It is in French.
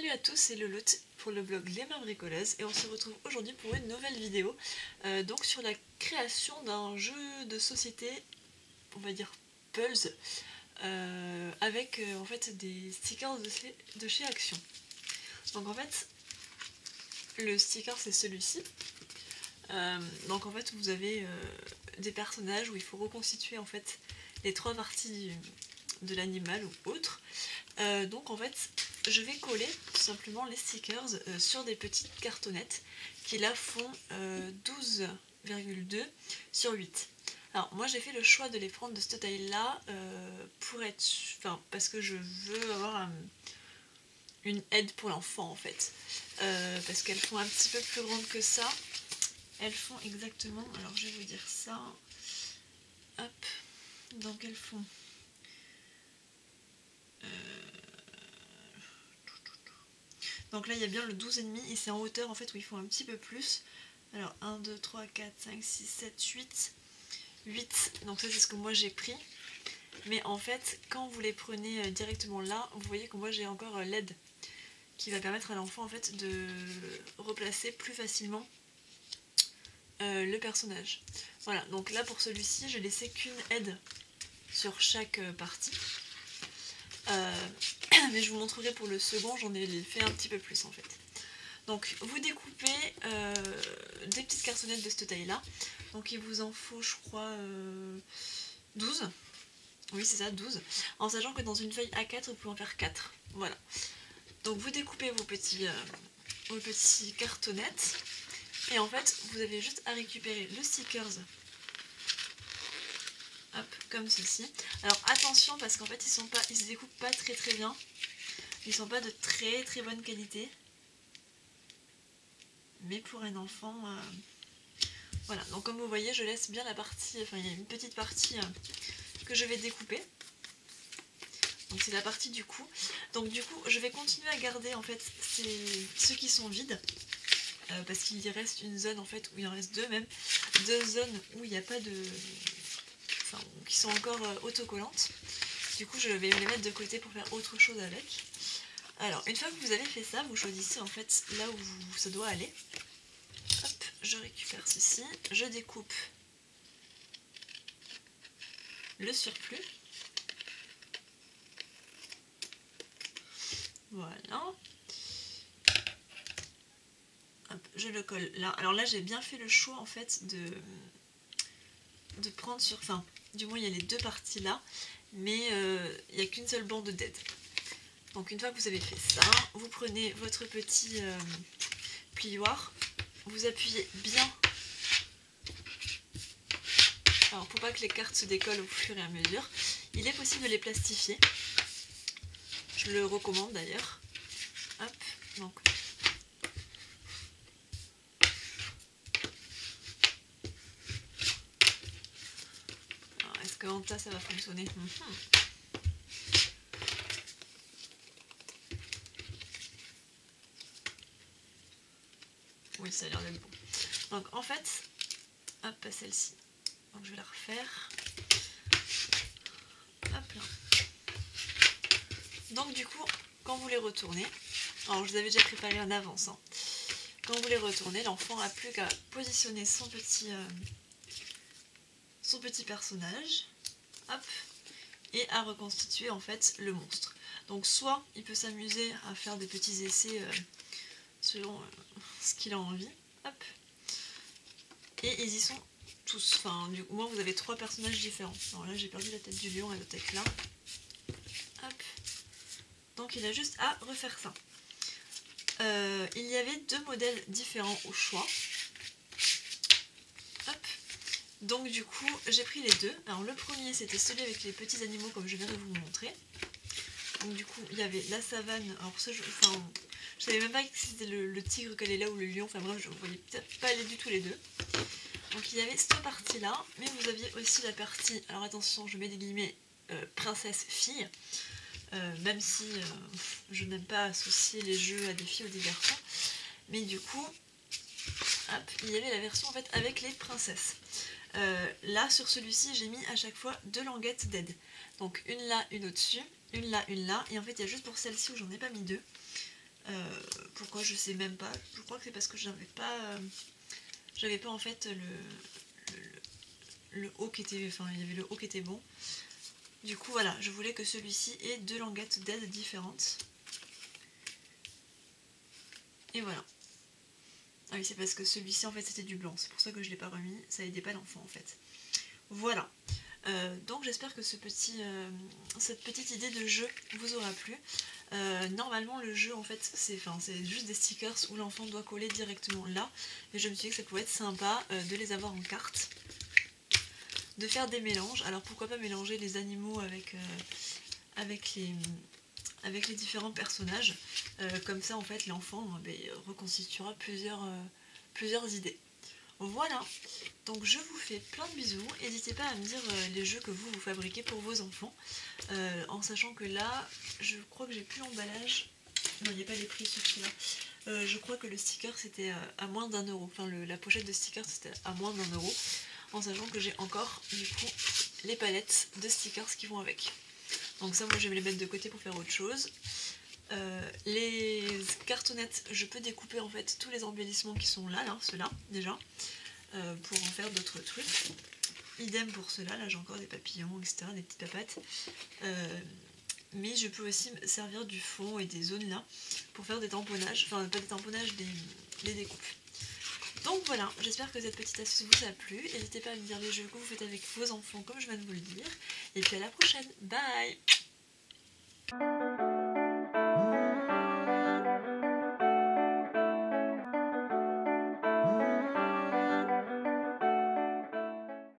Salut à tous, c'est Lolotte pour le blog Les Mains Bricoleuses et on se retrouve aujourd'hui pour une nouvelle vidéo donc sur la création d'un jeu de société, on va dire Pulse, avec en fait des stickers de chez Action. Donc en fait le sticker c'est celui-ci. Donc en fait vous avez des personnages où il faut reconstituer en fait les trois parties de l'animal ou autre. Donc en fait je vais coller tout simplement les stickers sur des petites cartonnettes qui là font 12,2 sur 8. Alors moi j'ai fait le choix de les prendre de cette taille là pour être, parce que je veux avoir une aide pour l'enfant en fait, parce qu'elles font un petit peu plus grandes que ça. Elles font exactement, alors je vais vous dire ça, hop, donc elles font donc là il y a bien le 12,5 et c'est en hauteur en fait où ils font un petit peu plus. Alors 1, 2, 3, 4, 5, 6, 7, 8, donc ça c'est ce que moi j'ai pris. Mais en fait quand vous les prenez directement là, vous voyez que moi j'ai encore l'aide qui va permettre à l'enfant en fait de replacer plus facilement le personnage. Voilà, donc là pour celui-ci j'ai laissé qu'une aide sur chaque partie. Mais je vous montrerai pour le second, j'en ai fait un petit peu plus en fait. Donc vous découpez des petites cartonnettes de cette taille là. Donc il vous en faut je crois 12. Oui c'est ça, 12. En sachant que dans une feuille A4 vous pouvez en faire 4. Voilà. Donc vous découpez vos petits cartonnettes. Et en fait vous avez juste à récupérer le stickers. Hop, comme ceci. Alors attention parce qu'en fait ils se découpent pas très bien. Ils sont pas de très bonne qualité. Mais pour un enfant, voilà. Donc comme vous voyez, je laisse bien la partie, enfin il y a une petite partie que je vais découper. Donc c'est la partie du cou. Donc du coup, je vais continuer à garder en fait ceux qui sont vides. Parce qu'il y reste une zone en fait, où il en reste deux même. Deux zones où il n'y a pas de... Enfin, qui sont encore autocollantes. Du coup, je vais les mettre de côté pour faire autre chose avec. Alors, une fois que vous avez fait ça, vous choisissez en fait là où ça doit aller. Hop, je récupère ceci, je découpe le surplus. Voilà. Hop, je le colle là. Alors là, j'ai bien fait le choix en fait de prendre sur... Enfin, du moins, il y a les deux parties là, mais il n'y a qu'une seule bande d'aide. Donc une fois que vous avez fait ça, vous prenez votre petit plioir, vous appuyez bien. Alors pour pas que les cartes se décollent au fur et à mesure, il est possible de les plastifier. Je le recommande d'ailleurs. Hop, donc. Alors est-ce qu'en tas ça va fonctionner? Oui, ça a l'air d'être bon. Donc en fait, hop, celle-ci. Donc je vais la refaire. Hop là. Donc du coup, quand vous les retournez, alors je vous avais déjà préparé en avance, hein. Quand vous les retournez, l'enfant n'a plus qu'à positionner son petit personnage, hop, et à reconstituer en fait le monstre. Donc soit il peut s'amuser à faire des petits essais selon ce qu'il a envie, hop, et ils y sont tous. Enfin, du moins vous avez trois personnages différents. Alors là j'ai perdu la tête du lion et la tête là. Hop. Donc il a juste à refaire ça. Il y avait deux modèles différents au choix. Hop. Donc du coup j'ai pris les deux. Alors le premier c'était celui avec les petits animaux comme je viens de vous montrer. Donc du coup il y avait la savane. Alors ça je savais même pas que c'était le tigre qu'elle est là ou le lion. Enfin bref je ne voyais peut-être pas du tout les deux. Donc il y avait cette partie là. Mais vous aviez aussi la partie, alors attention je mets des guillemets, princesse fille. Même si je n'aime pas associer les jeux à des filles ou des garçons. Mais du coup, hop, il y avait la version en fait avec les princesses. Là sur celui-ci j'ai mis à chaque fois deux languettes d'aide. Donc une là, une au-dessus, une là, et en fait il y a juste pour celle-ci où j'en ai pas mis deux. Pourquoi, je sais même pas. Je crois que c'est parce que j'avais pas en fait le haut qui était, enfin il y avait le haut qui était bon. Du coup voilà, je voulais que celui-ci ait 2 languettes d'aide différentes. Et voilà. Ah oui, c'est parce que celui-ci en fait c'était du blanc, c'est pour ça que je l'ai pas remis, ça aidait pas l'enfant en fait. Voilà. Donc j'espère que cette petite idée de jeu vous aura plu. Normalement le jeu en fait c'est juste des stickers où l'enfant doit coller directement là, mais je me suis dit que ça pouvait être sympa de les avoir en carte, de faire des mélanges. Alors pourquoi pas mélanger les animaux avec les différents personnages, comme ça en fait l'enfant reconstituera plusieurs idées. Voilà, donc je vous fais plein de bisous, n'hésitez pas à me dire les jeux que vous fabriquez pour vos enfants, en sachant que là, je crois que j'ai plus l'emballage, non il n'y a pas les prix sur celui-là, je crois que le sticker c'était à moins d'1 euro, enfin la pochette de sticker c'était à moins d'1 euro, en sachant que j'ai encore du coup les palettes de stickers qui vont avec. Donc ça moi je vais les mettre de côté pour faire autre chose. Les cartonnettes, je peux découper en fait tous les embellissements qui sont là, ceux-là déjà, pour en faire d'autres trucs. Idem pour ceux-là, là j'ai encore des papillons, etc., des petites papates. Mais je peux aussi me servir du fond et des zones là pour faire des tamponnages, enfin pas des tamponnages, des découpes. Donc voilà, j'espère que cette petite astuce vous a plu. N'hésitez pas à me dire les jeux que vous faites avec vos enfants comme je viens de vous le dire. Et puis à la prochaine, bye!